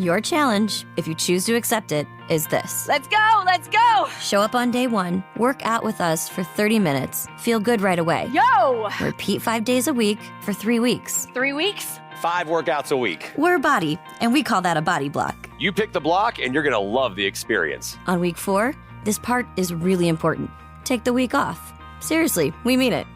Your challenge, if you choose to accept it, is this. Let's go! Let's go! Show up on day 1, work out with us for 30 minutes, feel good right away. Yo! Repeat 5 days a week for 3 weeks. 3 weeks? 5 workouts a week. We're Body, and we call that a body block. You pick the block and you're going to love the experience. On week 4, this part is really important. Take the week off. Seriously, we mean it.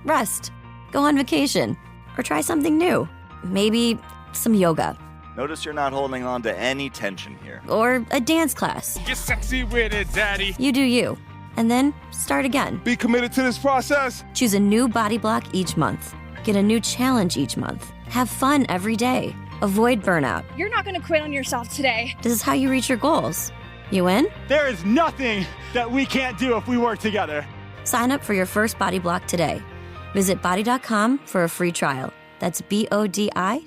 Rest, go on vacation, or try something new. Maybe some yoga. Notice you're not holding on to any tension here. Or a dance class. Get sexy with it, daddy. You do you. And then start again. Be committed to this process. Choose a new body block each month. Get a new challenge each month. Have fun every day. Avoid burnout. You're not gonna quit on yourself today. This is how you reach your goals. You in? There is nothing that we can't do if we work together. Sign up for your first body block today. Visit body.com for a free trial. That's BODI.com.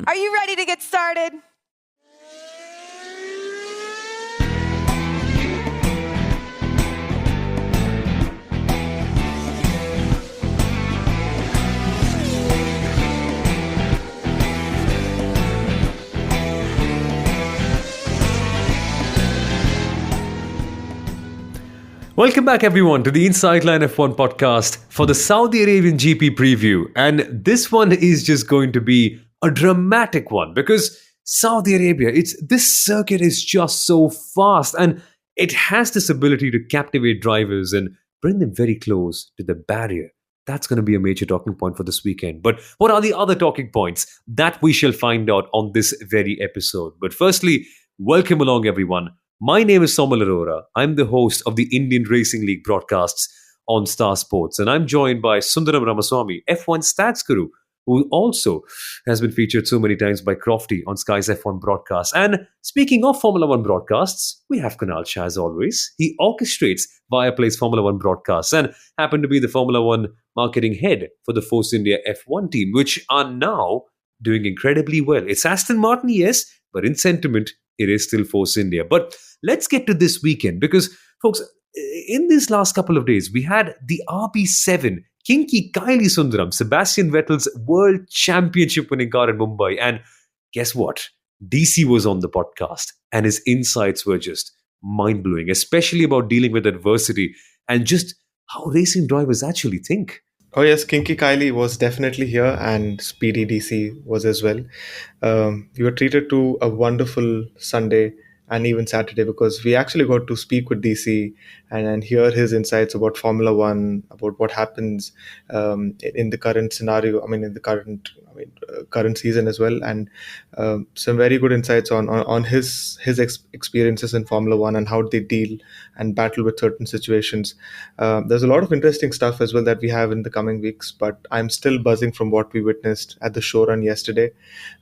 Are you ready to get started? Welcome back, everyone, to the Inside Line F1 podcast for the Saudi Arabian GP preview. And this one is just going to be a dramatic one because Saudi Arabia, this circuit is just so fast and it has this ability to captivate drivers and bring them very close to the barrier. That's going to be a major talking point for this weekend. But what are the other talking points? That we shall find out on this very episode. But firstly, welcome along, everyone. My name is Somal Arora. I'm the host of the Indian Racing League broadcasts on Star Sports. And I'm joined by Sundaram Ramaswamy, F1 Stats Guru, who also has been featured so many times by Crofty on Sky's F1 broadcasts. And speaking of Formula One broadcasts, we have Kunal Shah as always. He orchestrates Viaplay's Formula One broadcasts and happened to be the Formula One marketing head for the Force India F1 team, which are now doing incredibly well. It's Aston Martin, yes, but in sentiment, it is still Force India. But let's get to this weekend because, folks, in these last couple of days, we had the RB7 Kinky Kylie Sundaram, Sebastian Vettel's World Championship winning car in Mumbai. And guess what? DC was on the podcast and his insights were just mind-blowing, especially about dealing with adversity and just how racing drivers actually think. Oh yes, Kinky Kylie was definitely here and Speedy DC was as well. We were treated to a wonderful Sunday and even Saturday because we actually got to speak with DC and hear his insights about Formula One, about what happens in the current scenario, in the current season as well, and some very good insights on his experiences in Formula One and how they deal and battle with certain situations. There's a lot of interesting stuff as well that we have in the coming weeks, but I'm still buzzing from what we witnessed at the show run yesterday.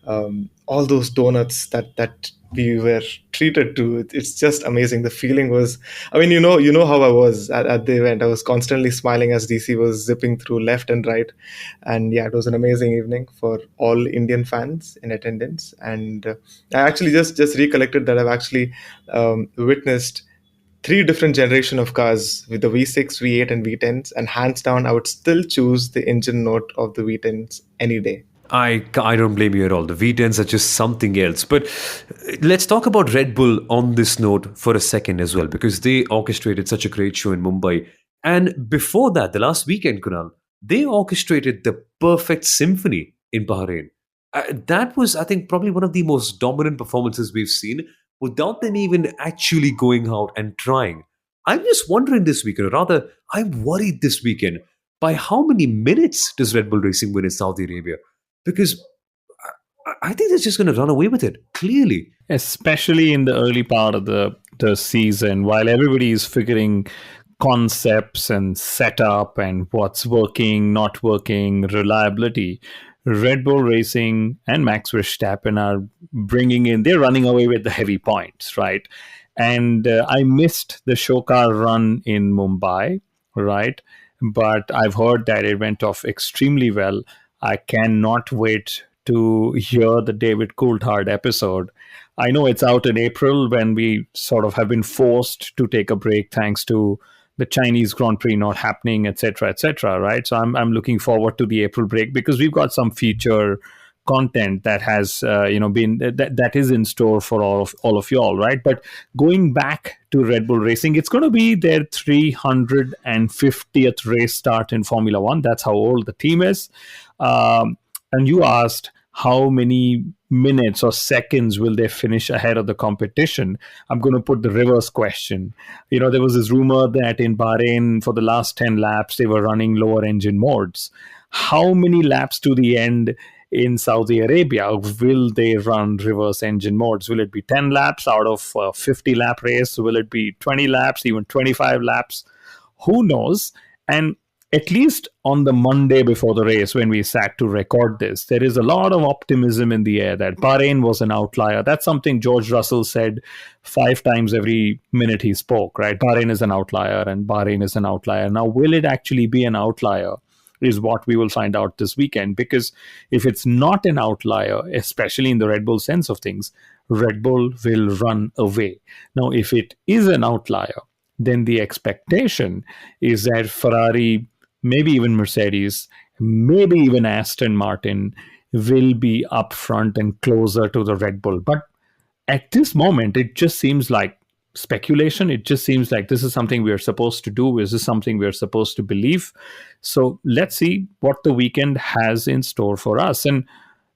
All those donuts that we were treated to, it's just amazing. The feeling was, you know how I was at the event. I was constantly smiling as DC was zipping through left and right. And yeah, it was an amazing evening for all Indian fans in attendance. And I actually just recollected that I've actually witnessed 3 different generation of cars with the V6, V8 and V10s. And hands down, I would still choose the engine note of the V10s any day. I don't blame you at all. The V10s are just something else. But let's talk about Red Bull on this note for a second as well, because they orchestrated such a great show in Mumbai. And before that, the last weekend, Kunal, they orchestrated the perfect symphony in Bahrain. That was, I think, probably one of the most dominant performances we've seen without them even actually going out and trying. I'm just wondering this weekend, or rather, I'm worried this weekend, by how many minutes does Red Bull Racing win in Saudi Arabia? Because I think they're just going to run away with it, clearly. Especially in the early part of the season, while everybody is figuring concepts and setup and what's working, not working, reliability, Red Bull Racing and Max Verstappen are they're running away with the heavy points, right? And I missed the show car run in Mumbai, right? But I've heard that it went off extremely well. I cannot wait to hear the David Coulthard episode. I know it's out in April when we sort of have been forced to take a break thanks to the Chinese Grand Prix not happening, etc., right? So I'm looking forward to the April break because we've got some feature content that has been that is in store for all of y'all, right? But going back to Red Bull Racing, it's going to be their 350th race start in Formula One. That's how old the team is. And you asked how many minutes or seconds will they finish ahead of the competition. I'm going to put the reverse question. There was this rumor that in Bahrain for the last 10 laps they were running lower engine modes. How many laps to the end in Saudi Arabia will they run reverse engine modes? Will it be 10 laps out of a 50 lap race? Will it be 20 laps, even 25 laps? Who knows? And at least on the Monday before the race, when we sat to record this, there is a lot of optimism in the air that Bahrain was an outlier. That's something George Russell said 5 times every minute he spoke, right? Bahrain is an outlier and Bahrain is an outlier. Now, will it actually be an outlier is what we will find out this weekend. Because if it's not an outlier, especially in the Red Bull sense of things, Red Bull will run away. Now, if it is an outlier, then the expectation is that Ferrari, maybe even Mercedes, maybe even Aston Martin will be up front and closer to the Red Bull. But at this moment, it just seems like speculation. It just seems like this is something we are supposed to do. Is this something we are supposed to believe? So let's see what the weekend has in store for us. And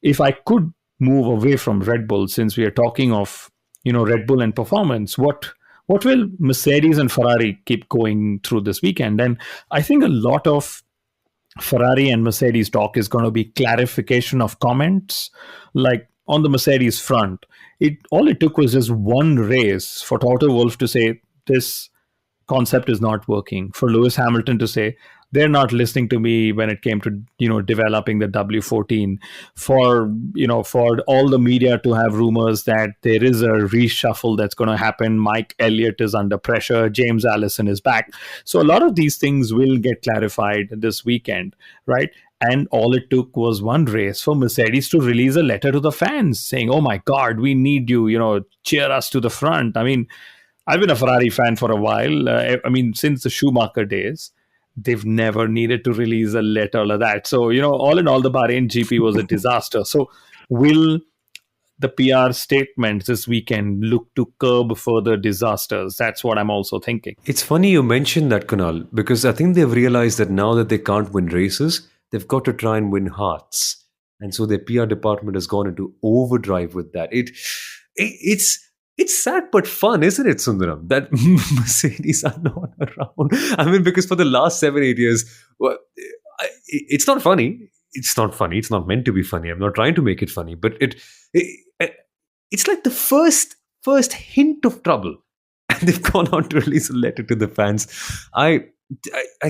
if I could move away from Red Bull, since we are talking of, Red Bull and performance, what will Mercedes and Ferrari keep going through this weekend? And I think a lot of Ferrari and Mercedes talk is going to be clarification of comments. Like on the Mercedes front, all it took was just one race for Toto Wolff to say this concept is not working, for Lewis Hamilton to say they're not listening to me when it came to developing the W14, for all the media to have rumors that there is a reshuffle that's going to happen. Mike Elliott is under pressure, James Allison is back. So a lot of these things will get clarified this weekend, right? And all it took was one race for Mercedes to release a letter to the fans saying, oh my God, we need you, cheer us to the front. I mean, I've been a Ferrari fan for a while. Since the Schumacher days. They've never needed to release a letter like that. So, all in all, the Bahrain GP was a disaster. So will the PR statement this weekend look to curb further disasters? That's what I'm also thinking. It's funny you mentioned that, Kunal, because I think they've realized that now that they can't win races, they've got to try and win hearts. And so their PR department has gone into overdrive with that. It's sad but fun, isn't it, Sundaram, that Mercedes are not around? Because for the last 7-8 years, it's not funny. It's not funny. It's not meant to be funny. I'm not trying to make it funny, but it's like the first hint of trouble, and they've gone on to release a letter to the fans. I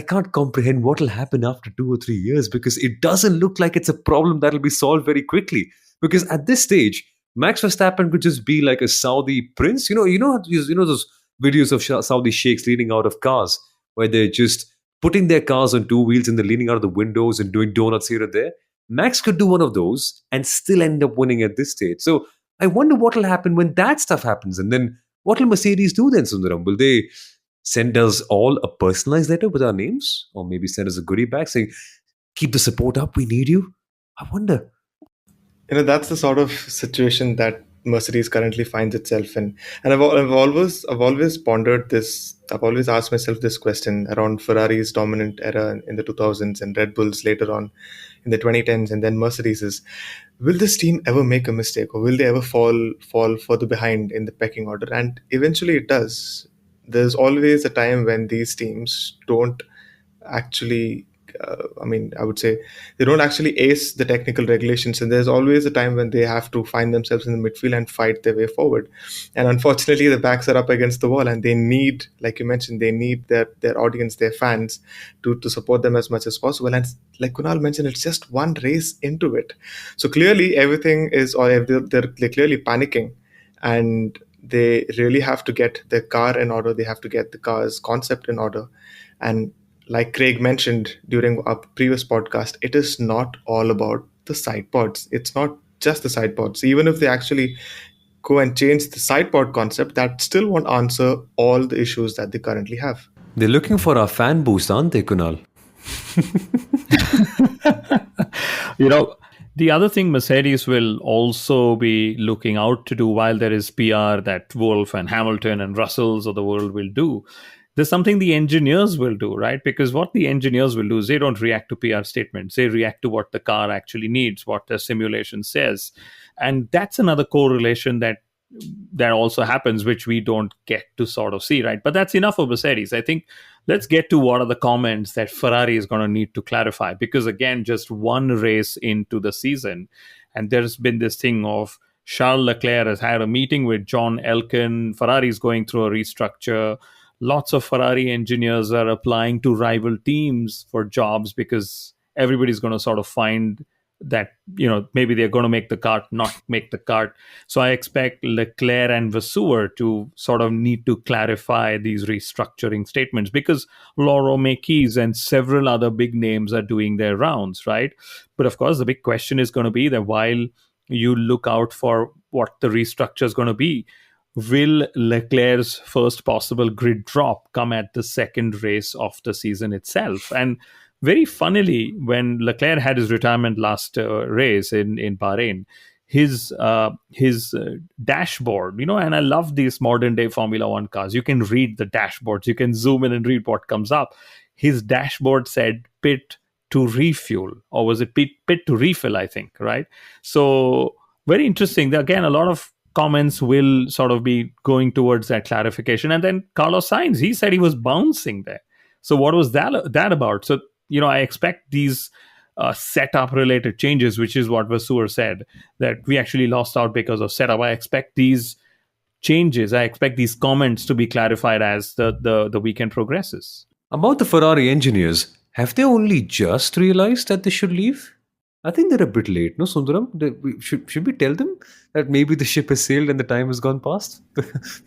can't comprehend what will happen after 2 or 3 years, because it doesn't look like it's a problem that will be solved very quickly. Because at this stage, Max Verstappen could just be like a Saudi prince. You know those videos of Saudi sheikhs leaning out of cars where they're just putting their cars on 2 wheels and they're leaning out of the windows and doing donuts here and there. Max could do one of those and still end up winning at this stage. So I wonder what will happen when that stuff happens. And then what will Mercedes do then, Sundaram? Will they send us all a personalized letter with our names? Or maybe send us a goodie bag saying, keep the support up, we need you? I wonder. That's the sort of situation that Mercedes currently finds itself in. And I've always pondered this. I've always asked myself this question around Ferrari's dominant era in the 2000s and Red Bull's later on in the 2010s, and then Mercedes's. Will this team ever make a mistake, or will they ever fall further behind in the pecking order? And eventually it does. There's always a time when these teams don't actually I would say they don't actually ace the technical regulations, and there's always a time when they have to find themselves in the midfield and fight their way forward. And unfortunately, the backs are up against the wall, and they need, like you mentioned, they need their audience, their fans, to support them as much as possible. And like Kunal mentioned, it's just one race into it. So clearly everything is, or they're clearly panicking, and they really have to get their car in order. They have to get the car's concept in order. And like Craig mentioned during our previous podcast, it is not all about the side pods. It's not just the side pods. Even if they actually go and change the side pod concept, that still won't answer all the issues that they currently have. They're looking for our fan boost, aren't they, Kunal? The other thing Mercedes will also be looking out to do, while there is PR that Wolf and Hamilton and Russells of the world will do, there's something the engineers will do, right? Because what the engineers will do is they don't react to PR statements. They react to what the car actually needs, what the simulation says. And that's another correlation that also happens, which we don't get to sort of see, right? But that's enough of Mercedes. I think let's get to what are the comments that Ferrari is going to need to clarify, because again, just one race into the season, and there's been this thing of Charles Leclerc has had a meeting with John Elkann. Ferrari is going through a restructure. Lots of Ferrari engineers are applying to rival teams for jobs because everybody's going to sort of find that, maybe they're going to make the cart, not make the cart. So I expect Leclerc and Vasseur to sort of need to clarify these restructuring statements, because Laurent Mekies and several other big names are doing their rounds, right? But of course, the big question is going to be that while you look out for what the restructure is going to be, will Leclerc's first possible grid drop come at the second race of the season itself? And very funnily, when Leclerc had his retirement last race in Bahrain, his dashboard, and I love these modern day Formula One cars. You can read the dashboards. You can zoom in and read what comes up. His dashboard said pit to refuel, or was it pit to refill, I think, right? So very interesting. Again, a lot of comments will sort of be going towards that clarification. And then Carlos Sainz, he said he was bouncing there. So what was that about? So, I expect these setup related changes, which is what Vasseur said, that we actually lost out because of setup. I expect these changes, I expect these comments to be clarified as the weekend progresses. About the Ferrari engineers, have they only just realized that they should leave? I think they're a bit late, no, Sundaram? Should we tell them that maybe the ship has sailed and the time has gone past?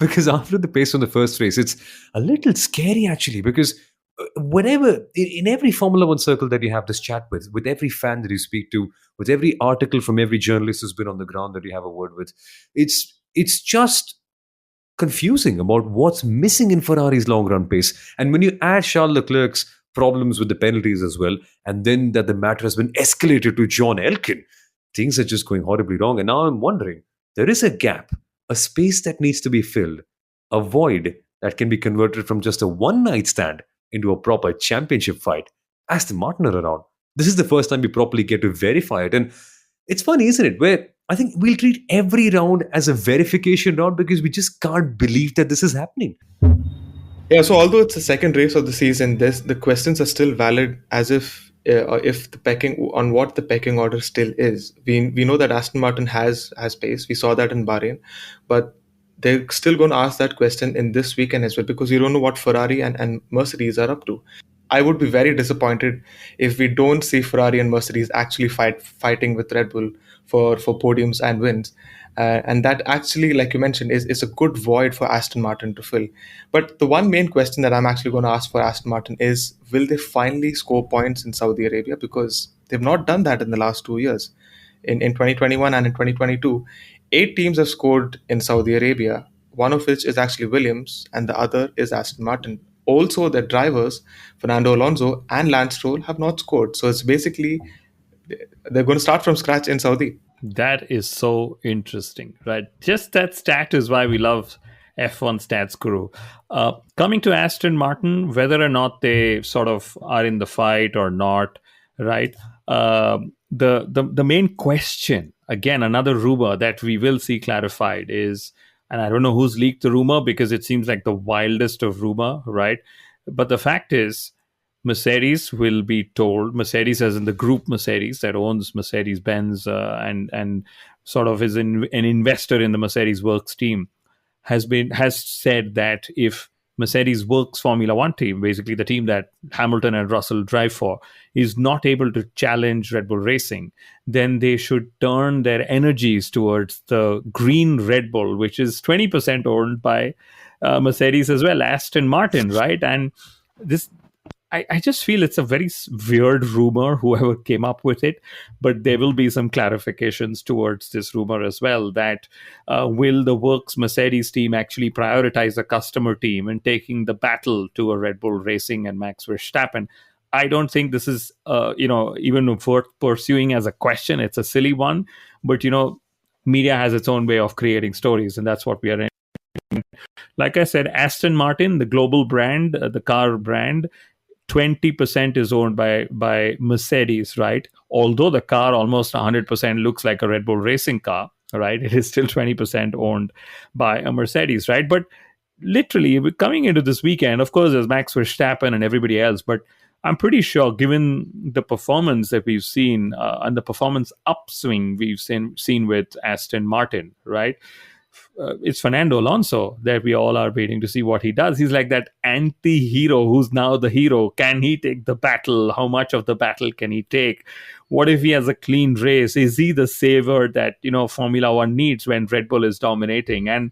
Because after the pace on the first race, it's a little scary actually, because whenever, in every Formula One circle that you have this chat with every fan that you speak to, with every article from every journalist who's been on the ground that you have a word with, it's just confusing about what's missing in Ferrari's long run pace. And when you add Charles Leclerc's problems with the penalties as well, and then that the matter has been escalated to John Elkann, things are just going horribly wrong. And now I'm wondering, there is a gap, a space that needs to be filled, a void that can be converted from just a one-night stand into a proper championship fight. Aston Martin are around. This is the first time we properly get to verify it. And it's funny, isn't it? Where I think we'll treat every round as a verification round because we just can't believe that this is happening. Yeah, so although it's the second race of the season, the questions are still valid as if the pecking order still is. We know that Aston Martin has pace. We saw that in Bahrain, but they're still going to ask that question in this weekend as well, because you don't know what Ferrari and Mercedes are up to. I would be very disappointed if we don't see Ferrari and Mercedes actually fighting with Red Bull for podiums and wins. And that actually, like you mentioned, is a good void for Aston Martin to fill. But the one main question that I'm actually going to ask for Aston Martin is, will they finally score points in Saudi Arabia? Because they've not done that in the last 2 years. In 2021 and in 2022, 8 teams have scored in Saudi Arabia, one of which is actually Williams, and the other is Aston Martin. Also, their drivers, Fernando Alonso and Lance Stroll, have not scored. So it's basically, they're going to start from scratch in Saudi. That is so interesting, right? Just that stat is why we love F1 Stats Guru. Coming to Aston Martin, whether or not they sort of are in the fight or not, right? The main question, again, another rumor that we will see clarified is, and I don't know who's leaked the rumor because it seems like the wildest of rumor, right? But the fact is, Mercedes will be told, Mercedes as in the group Mercedes that owns Mercedes-Benz and sort of is an investor in the Mercedes Works team, has said that if Mercedes Works Formula One team, basically the team that Hamilton and Russell drive for, is not able to challenge Red Bull Racing, then they should turn their energies towards the green Red Bull, which is 20% owned by Mercedes as well, Aston Martin, right? And this, I just feel it's a very weird rumor, whoever came up with it, but there will be some clarifications towards this rumor as well, that will the Works Mercedes team actually prioritize the customer team and taking the battle to a Red Bull Racing and Max Verstappen? I don't think this is, even worth pursuing as a question. It's a silly one, but media has its own way of creating stories, and that's what we are in. Like I said, Aston Martin, the global brand, the car brand, 20% is owned by Mercedes, right? Although the car almost 100% looks like a Red Bull racing car, right? It is still 20% owned by a Mercedes, right? But literally, coming into this weekend, of course, there's Max Verstappen and everybody else, but I'm pretty sure, given the performance that we've seen and the performance upswing we've seen with Aston Martin, right? It's Fernando Alonso that we all are waiting to see what he does. He's like that anti-hero who's now the hero. Can he take the battle? How much of the battle can he take? What if he has a clean race? Is he the savior that Formula One needs when Red Bull is dominating? And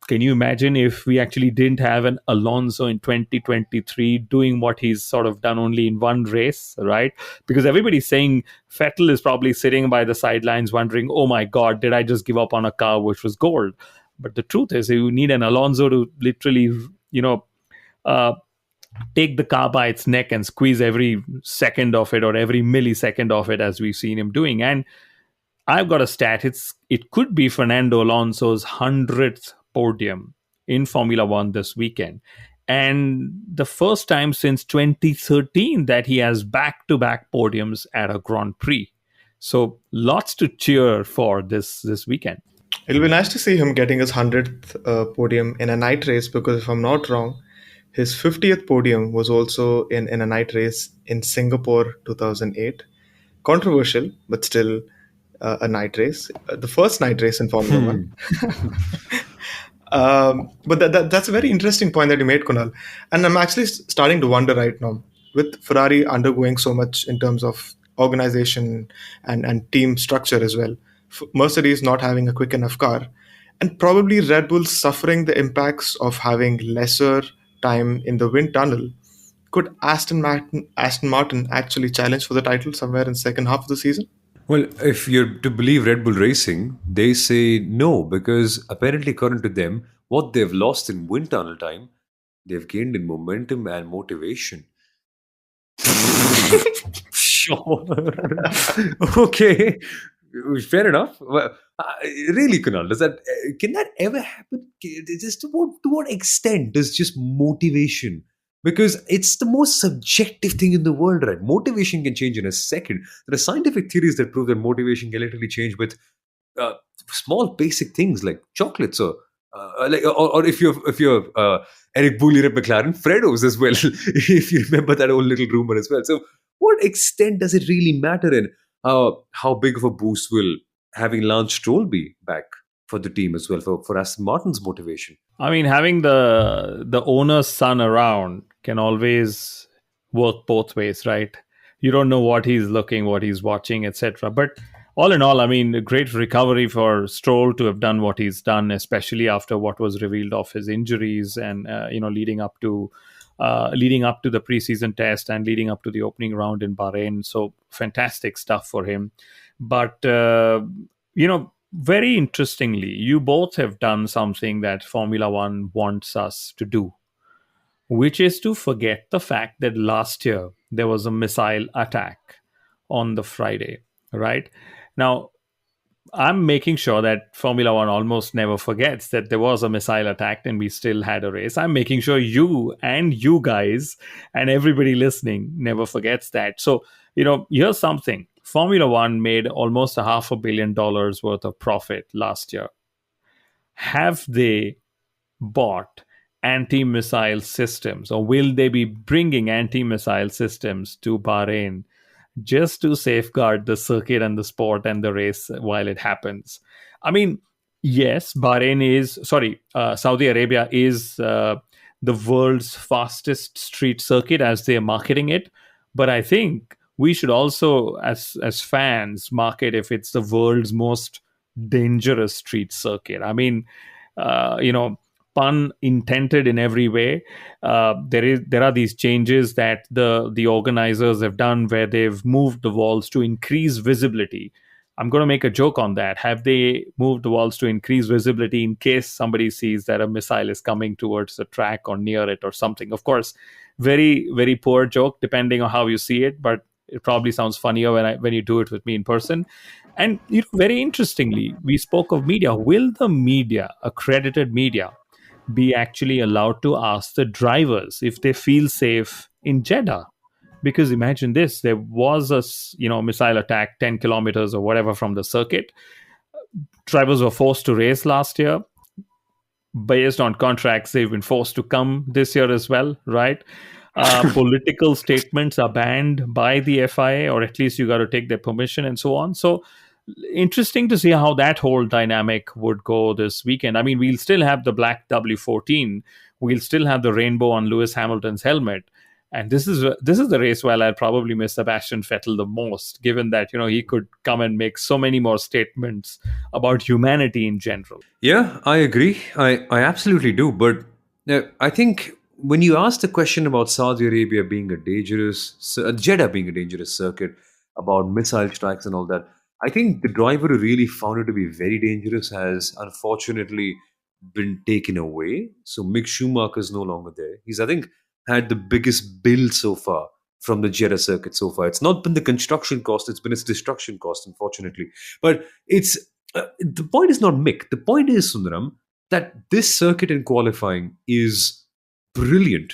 can you imagine if we actually didn't have an Alonso in 2023 doing what he's sort of done only in one race, right? Because everybody's saying Vettel is probably sitting by the sidelines wondering, oh my God, did I just give up on a car which was gold? But the truth is, you need an Alonso to literally, take the car by its neck and squeeze every second of it or every millisecond of it, as we've seen him doing. And I've got a stat. It could be Fernando Alonso's 100th podium in Formula One this weekend. And the first time since 2013 that he has back-to-back podiums at a Grand Prix. So lots to cheer for this weekend. It'll be nice to see him getting his 100th podium in a night race, because if I'm not wrong, his 50th podium was also in a night race in Singapore 2008. Controversial, but still a night race. The first night race in Formula One. But that's a very interesting point that you made, Kunal. And I'm actually starting to wonder right now, with Ferrari undergoing so much in terms of organization and team structure as well, Mercedes not having a quick enough car, and probably Red Bull suffering the impacts of having lesser time in the wind tunnel, could Aston Martin actually challenge for the title somewhere in second half of the season? Well, if you're to believe Red Bull Racing, they say no, because apparently, according to them, what they've lost in wind tunnel time, they've gained in momentum and motivation. Sure. Okay. Fair enough. Well, really, Kunal, can that ever happen? Just to what extent does just motivation? Because it's the most subjective thing in the world, right? Motivation can change in a second. There are scientific theories that prove that motivation can literally change with small basic things like chocolates or if you're Eric Booley at McLaren, Freddos as well, if you remember that old little rumor as well. So what extent does it really matter, and how big of a boost will having Lance Stroll be back for the team as well, for Aston Martin's motivation? I mean, having the owner's son around can always work both ways, right? You don't know what he's looking, what he's watching, etc. But all in all, I mean, a great recovery for Stroll to have done what he's done, especially after what was revealed of his injuries and leading up to the preseason test and leading up to the opening round in Bahrain. So fantastic stuff for him. But very interestingly, you both have done something that Formula One wants us to do, which is to forget the fact that last year there was a missile attack on the Friday, right? Now, I'm making sure that Formula One almost never forgets that there was a missile attack and we still had a race. I'm making sure you guys and everybody listening never forgets that. So, here's something. Formula One made almost $500 million worth of profit last year. Have they bought anti-missile systems, or will they be bringing anti-missile systems to Bahrain just to safeguard the circuit and the sport and the race while it happens? I mean, yes, Saudi Arabia is the world's fastest street circuit as they are marketing it. But I think we should also, as fans, market if it's the world's most dangerous street circuit. I mean, pun intended in every way. There are these changes that the organizers have done where they've moved the walls to increase visibility I'm going to make a joke on that. Have they moved the walls to increase visibility in case somebody sees that a missile is coming towards the track or near it or something? Of course, very, very poor joke depending on how you see it, but it probably sounds funnier when you do it with me in person. And very interestingly, we spoke of media. Will the media, accredited media, be actually allowed to ask the drivers if they feel safe in Jeddah? Because imagine this: there was a missile attack 10 kilometers or whatever from the circuit. Drivers were forced to race last year. Based on contracts, they've been forced to come this year as well, right? Political statements are banned by the FIA, or at least you got to take their permission and so on. So interesting to see how that whole dynamic would go this weekend. I mean, we'll still have the black W14. We'll still have the rainbow on Lewis Hamilton's helmet. And this is the race where I'll probably miss Sebastian Vettel the most, given that he could come and make so many more statements about humanity in general. Yeah, I agree. I absolutely do. But I think when you ask the question about Saudi Arabia being a dangerous, Jeddah being a dangerous circuit, about missile strikes and all that, I think the driver who really found it to be very dangerous has unfortunately been taken away. So Mick Schumacher is no longer there. He's, I think, had the biggest bill so far from the Jeddah circuit so far. It's not been the construction cost, it's been its destruction cost, unfortunately. But it's the point is not Mick. The point is, Sundaram, that this circuit in qualifying is brilliant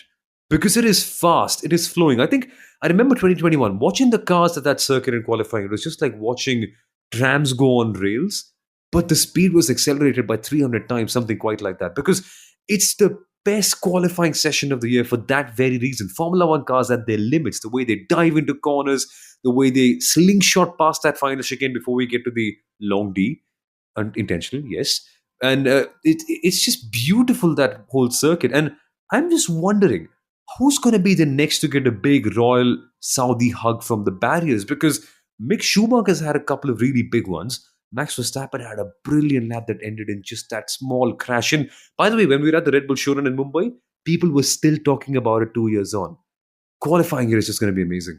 because it is fast, it is flowing. I remember 2021, watching the cars at that circuit in qualifying, it was just like watching trams go on rails, but the speed was accelerated by 300 times, something quite like that, because it's the best qualifying session of the year for that very reason. Formula One cars at their limits, the way they dive into corners, the way they slingshot past that final chicane before we get to the long D, unintentional, yes. And it's just beautiful, that whole circuit. And I'm just wondering, who's going to be the next to get a big royal Saudi hug from the barriers? Because Mick Schumacher's had a couple of really big ones. Max Verstappen had a brilliant lap that ended in just that small crash. And by the way, when we were at the Red Bull showroom in Mumbai, people were still talking about it 2 years on. Qualifying here is just going to be amazing.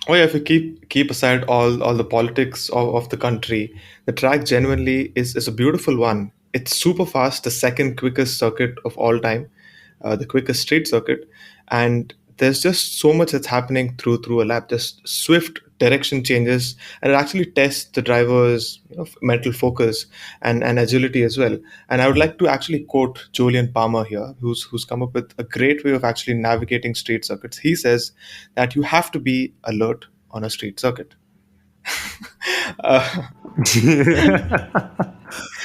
Oh yeah, if you keep aside all the politics of the country, the track genuinely is a beautiful one. It's super fast, the second quickest circuit of all time, the quickest street circuit, and there's just so much that's happening through a lap. Just swift direction changes, and it actually tests the driver's mental focus and agility as well. And I would like to actually quote Julian Palmer here, who's come up with a great way of actually navigating street circuits. He says that you have to be alert on a street circuit.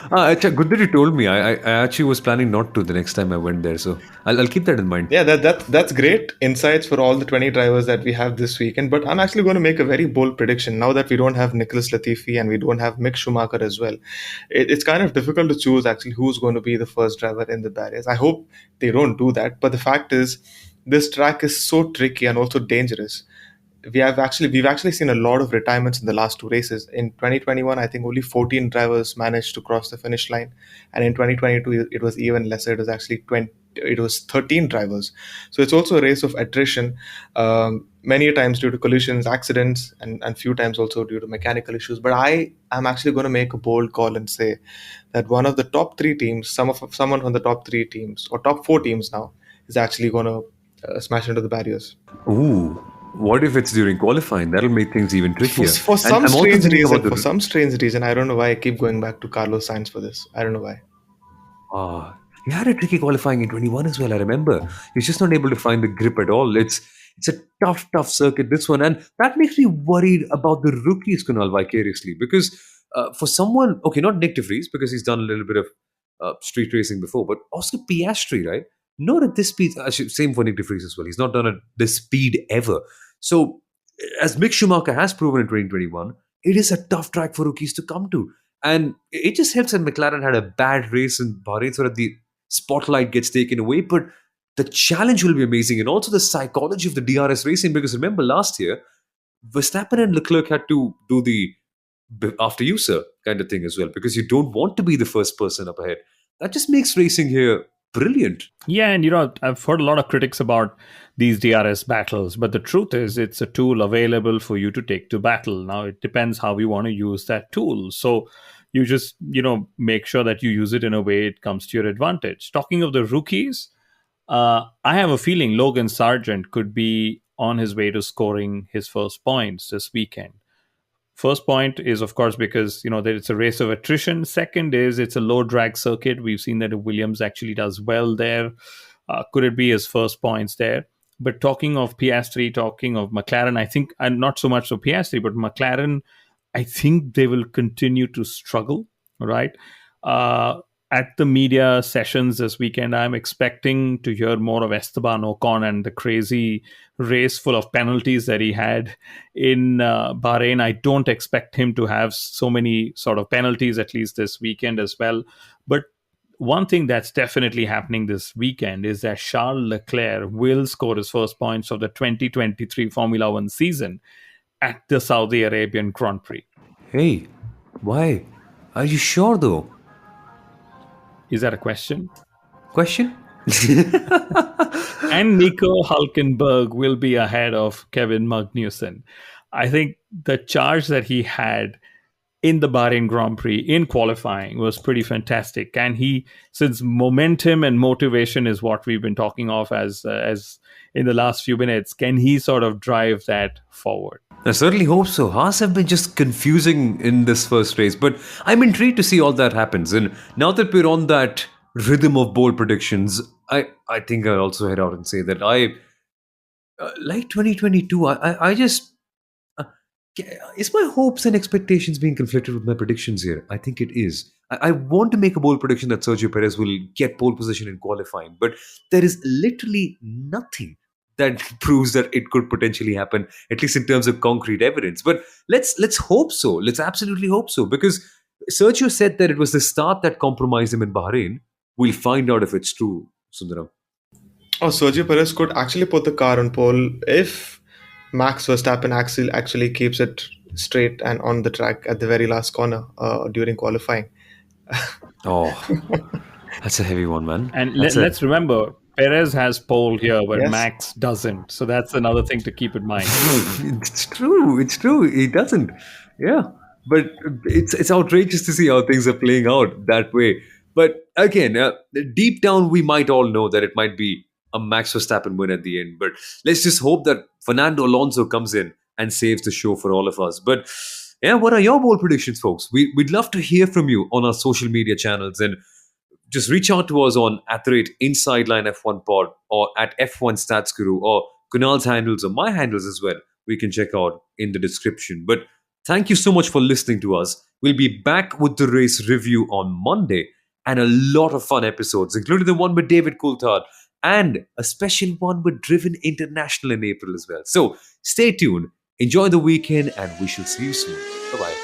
Good that you told me. I actually was planning not to the next time I went there, so I'll keep that in mind. Yeah, that's great insights for all the 20 drivers that we have this weekend. But I'm actually going to make a very bold prediction now that we don't have Nicholas Latifi and we don't have Mick Schumacher as well. It's kind of difficult to choose actually who's going to be the first driver in the barriers. I hope they don't do that. But the fact is, this track is so tricky and also dangerous. We've actually seen a lot of retirements in the last two races. In 2021, I think only 14 drivers managed to cross the finish line, and in 2022, it was even lesser. It was actually 13 drivers. So it's also a race of attrition, many times due to collisions, accidents, and few times also due to mechanical issues. But I am actually going to make a bold call and say that one of the top three teams, someone from the top three teams or top four teams now, is actually going to smash into the barriers. Ooh. What if it's during qualifying? That'll make things even trickier. For some strange reason, I don't know why I keep going back to Carlos Sainz for this. I don't know why. He had a tricky qualifying in 21 as well, I remember. He's just not able to find the grip at all. It's a tough circuit, this one. And that makes me worried about the rookies, Kunal, vicariously. Because for someone, okay, not Nick de Vries, because he's done a little bit of street racing before, but Oscar Piastri, right? Not at this speed. Actually, same for Nick de Vries as well. He's not done at this speed ever. So, as Mick Schumacher has proven in 2021, it is a tough track for rookies to come to. And it just helps that McLaren had a bad race in Bahrain so that the spotlight gets taken away. But the challenge will be amazing. And also the psychology of the DRS racing. Because remember last year, Verstappen and Leclerc had to do the after you, sir, kind of thing as well. Because you don't want to be the first person up ahead. That just makes racing here brilliant. Yeah, and I've heard a lot of critics about these DRS battles, but the truth is it's a tool available for you to take to battle. Now it depends how you want to use that tool. So you just, make sure that you use it in a way it comes to your advantage. Talking of the rookies, I have a feeling Logan Sargent could be on his way to scoring his first points this weekend. First point is, of course, because that it's a race of attrition. Second is it's a low drag circuit. We've seen that Williams actually does well there. Could it be his first points there? But talking of Piastri, talking of McLaren, I think, and not so much of Piastri, but McLaren, I think they will continue to struggle, right? At the media sessions this weekend, I'm expecting to hear more of Esteban Ocon and the crazy race full of penalties that he had in Bahrain. I don't expect him to have so many sort of penalties, at least this weekend as well. But one thing that's definitely happening this weekend is that Charles Leclerc will score his first points of the 2023 Formula One season at the Saudi Arabian Grand Prix. Hey, why? Are you sure though? Is that a question? Question? And Nico Hulkenberg will be ahead of Kevin Magnussen. I think the charge that he had in the Bahrain Grand Prix in qualifying was pretty fantastic. And since momentum and motivation is what we've been talking of as in the last few minutes, can he sort of drive that forward? I certainly hope so. Haas have been just confusing in this first race, but I'm intrigued to see all that happens. And now that we're on that rhythm of bold predictions, I think I'll also head out and say that I like 2022. I just is my hopes and expectations being conflicted with my predictions here? I think it is. I want to make a bold prediction that Sergio Perez will get pole position in qualifying, but there is literally nothing that proves that it could potentially happen, at least in terms of concrete evidence. But let's hope so. Let's absolutely hope so, because Sergio said that it was the start that compromised him in Bahrain. We'll find out if it's true, Sundaram. Oh, Sergio Perez could actually put the car on pole if Max Verstappen actually keeps it straight and on the track at the very last corner during qualifying. Oh, that's a heavy one, man. And let's remember, Perez has pole here where Yes. Max doesn't. So that's another thing to keep in mind. It's true. He doesn't. Yeah. But it's outrageous to see how things are playing out that way. But again, deep down, we might all know that it might be a Max Verstappen win at the end. But let's just hope that Fernando Alonso comes in and saves the show for all of us. But yeah, what are your bold predictions, folks? We'd love to hear from you on our social media channels, and just reach out to us on @InsideLine F1 Pod or at F1 Stats Guru, or Kunal's handles or my handles as well. We can check out in the description. But thank you so much for listening to us. We'll be back with the race review on Monday and a lot of fun episodes, including the one with David Coulthard and a special one with Driven International in April as well. So stay tuned, enjoy the weekend, and we shall see you soon. Bye-bye.